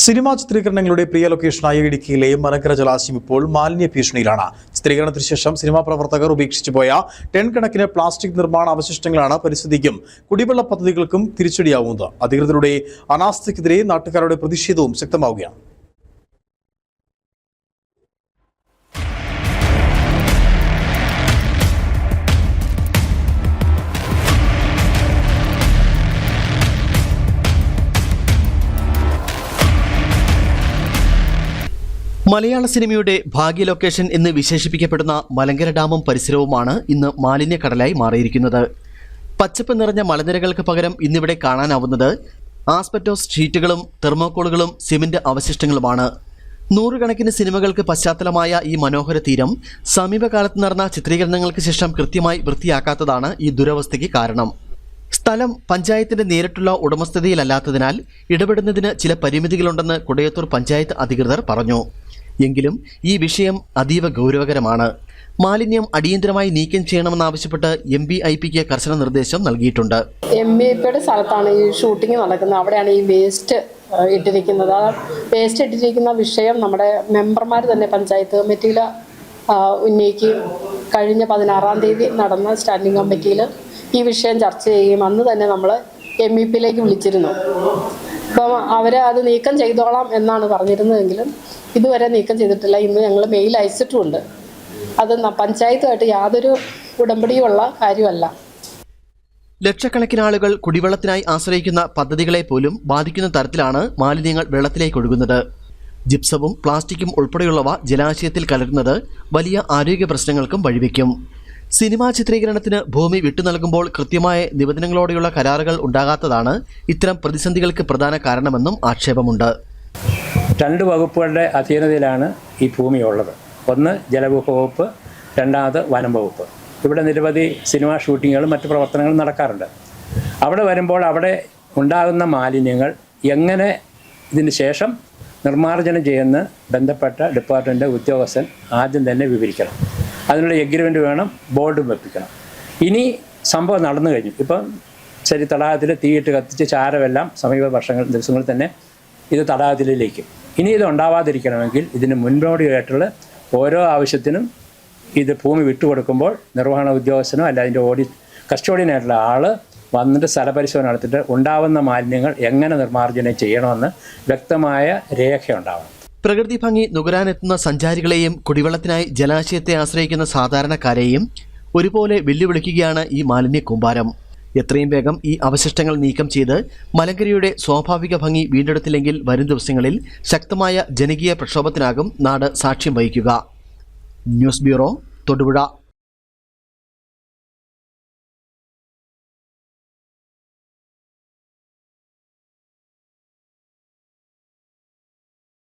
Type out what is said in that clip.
Cinema ചിത്രീകരണങ്ങളുടെ പ്രിയ ലൊക്കേഷനായ ഇടുക്കിയിലെ മലങ്കര ജലാശയം ഇപ്പോൾ മാലിന്യ ഭീഷണിയിലാണ്. ചിത്രീകരണത്തിന് ശേഷം സിനിമാ പ്രവർത്തകർ ഉപേക്ഷിച്ചു പോയ ടൺ കണക്കിന് പ്ലാസ്റ്റിക് നിർമ്മാണ അവശിഷ്ടങ്ങളാണ് പരിസ്ഥിതിക്കും കുടിവെള്ള പദ്ധതികൾക്കും തിരിച്ചടിയാവുന്നത്. അധികൃതരുടെ അനാസ്ഥയ്ക്കെതിരെ നാട്ടുകാരുടെ പ്രതിഷേധവും ശക്തമാവുകയാണ്. മലയാള സിനിമയുടെ ഭാഗ്യ ലൊക്കേഷൻ എന്ന് വിശേഷിപ്പിക്കപ്പെടുന്ന മലങ്കര ഡാമും പരിസരവുമാണ് ഇന്ന് മാലിന്യക്കടലായി മാറിയിരിക്കുന്നത്. പച്ചപ്പ് നിറഞ്ഞ മലനിരകൾക്ക് പകരം ഇന്നിവിടെ കാണാനാവുന്നത് ആസ്പെറ്റോസ് ഷീറ്റുകളും തെർമോക്കോളുകളും സിമന്റ് അവശിഷ്ടങ്ങളുമാണ്. നൂറുകണക്കിന് സിനിമകൾക്ക് പശ്ചാത്തലമായ ഈ മനോഹര തീരം സമീപകാലത്ത് നടന്ന ചിത്രീകരണങ്ങൾക്ക് ശേഷം കൃത്യമായി വൃത്തിയാക്കാത്തതാണ് ഈ ദുരവസ്ഥയ്ക്ക് കാരണം. സ്ഥലം പഞ്ചായത്തിന്റെ നേരിട്ടുള്ള ഉടമസ്ഥതയിലല്ലാത്തതിനാൽ ഇടപെടുന്നതിന് ചില പരിമിതികളുണ്ടെന്ന് കൊടയത്തൂർ പഞ്ചായത്ത് അധികൃതർ പറഞ്ഞു. എങ്കിലും ഈ വിഷയം അതീവ ഗൗരവകരമാണ്. മാലിന്യം അടിയന്തരമായി നീക്കം ചെയ്യണമെന്നാവശ്യപ്പെട്ട് MBIPക്ക് കർശന നിർദ്ദേശം നൽകിയിട്ടുണ്ട്. MBIPയുടെ സ്ഥലത്താണ് ഈ ഷൂട്ടിംഗ് നടക്കുന്നത്. അവിടെയാണ് ഈ വേസ്റ്റ് ഇട്ടിരിക്കുന്നത്. ആ വേസ്റ്റ് ഇട്ടിരിക്കുന്ന വിഷയം നമ്മുടെ മെമ്പർമാർ തന്നെ പഞ്ചായത്ത് കമ്മിറ്റിയിൽ ഉന്നയിക്കുകയും കഴിഞ്ഞ 16-ാം തീയതി നടന്ന സ്റ്റാൻഡിംഗ് കമ്മിറ്റിയിൽ ഈ വിഷയം ചർച്ച ചെയ്യുകയും അന്ന് തന്നെ നമ്മൾ MEPയിലേക്ക് വിളിച്ചിരുന്നു. അപ്പം അവർ അത് നീക്കം ചെയ്തോളാം എന്നാണ് പറഞ്ഞിരുന്നതെങ്കിലും ഇതുവരെ നീക്കം ചെയ്തിട്ടില്ല. ഇന്ന് ഞങ്ങൾ മെയിൽ അയച്ചിട്ടുമുണ്ട്. അത് പഞ്ചായത്തുമായിട്ട് യാതൊരു ഉടമ്പടിയുമുള്ള കാര്യമല്ല. ലക്ഷക്കണക്കിന് ആളുകൾ കുടിവെള്ളത്തിനായി ആശ്രയിക്കുന്ന പദ്ധതികളെ പോലും ബാധിക്കുന്ന തരത്തിലാണ് മാലിന്യങ്ങൾ വെള്ളത്തിലേക്ക് ഒഴുകുന്നത്. ജിപ്സവും പ്ലാസ്റ്റിക്കും ഉൾപ്പെടെയുള്ളവ ജലാശയത്തിൽ കലരുന്നത് വലിയ ആരോഗ്യ പ്രശ്നങ്ങൾക്കും വഴിവെക്കും. സിനിമാ ചിത്രീകരണത്തിന് ഭൂമി വിട്ടുനൽകുമ്പോൾ കൃത്യമായ നിബന്ധനകളോടെയുള്ള കരാറുകൾ ഉണ്ടാകാത്തതാണ് ഇത്തരം പ്രതിസന്ധികൾക്ക് പ്രധാന കാരണമെന്നും ആക്ഷേപമുണ്ട്. 2 വകുപ്പുകളുടെ അധീനതയിലാണ് ഈ ഭൂമിയുള്ളത്. ഒന്ന് ജലവിഭവ വകുപ്പ്, രണ്ടാമത് വനം വകുപ്പ്. ഇവിടെ നിരവധി സിനിമാ ഷൂട്ടിങ്ങുകളും മറ്റു പ്രവർത്തനങ്ങളും നടക്കാറുണ്ട്. അവിടെ വരുമ്പോൾ അവിടെ ഉണ്ടാകുന്ന മാലിന്യങ്ങൾ എങ്ങനെ ഇതിന് ശേഷം നിർമ്മാർജ്ജനം ചെയ്യുന്ന ബന്ധപ്പെട്ട ഡിപ്പാർട്ട്മെൻറ്റ് ഉദ്യോഗസ്ഥൻ ആദ്യം തന്നെ വിവരിക്കണം. അതിനുള്ള എഗ്രിമെൻ്റ് വേണം, ബോർഡും വെപ്പിക്കണം. ഇനി സംഭവം നടന്നു കഴിഞ്ഞു. ഇപ്പം ശരി, തടാകത്തിൽ തീയിട്ട് കത്തിച്ച് ചാരമെല്ലാം സമീപ ദിവസങ്ങളിൽ തന്നെ ഇത് തടാകത്തിലേക്കും. ഇനി ഇത് ഉണ്ടാവാതിരിക്കണമെങ്കിൽ ഇതിന് മുൻപോടിയായിട്ടുള്ള ഓരോ ആവശ്യത്തിനും ഇത് ഭൂമി വിട്ടുകൊടുക്കുമ്പോൾ നിർവഹണ ഉദ്യോഗസ്ഥനോ അല്ല അതിൻ്റെ കസ്റ്റോഡിയനായിട്ടുള്ള ആൾ വന്നിട്ട് സ്ഥലപരിശോധന നടത്തിയിട്ട് ഉണ്ടാവുന്ന മാലിന്യങ്ങൾ എങ്ങനെ നിർമ്മാർജ്ജനം ചെയ്യണമെന്ന് വ്യക്തമായ രേഖയുണ്ടാവണം. പ്രകൃതി ഭംഗി നുകരാനെത്തുന്ന സഞ്ചാരികളെയും കുടിവെള്ളത്തിനായി ജലാശയത്തെ ആശ്രയിക്കുന്ന സാധാരണക്കാരെയും ഒരുപോലെ വെല്ലുവിളിക്കുകയാണ് ഈ മാലിന്യ കൂമ്പാരം. എത്രയും വേഗം ഈ അവശിഷ്ടങ്ങൾ നീക്കം ചെയ്ത് മലങ്കരയുടെ സ്വാഭാവിക ഭംഗി വീണ്ടെടുത്തില്ലെങ്കിൽ വരും ദിവസങ്ങളിൽ ശക്തമായ ജനകീയ പ്രക്ഷോഭത്തിനാകും നാട് സാക്ഷ്യം വഹിക്കുക. News bureau, Thodupuzha.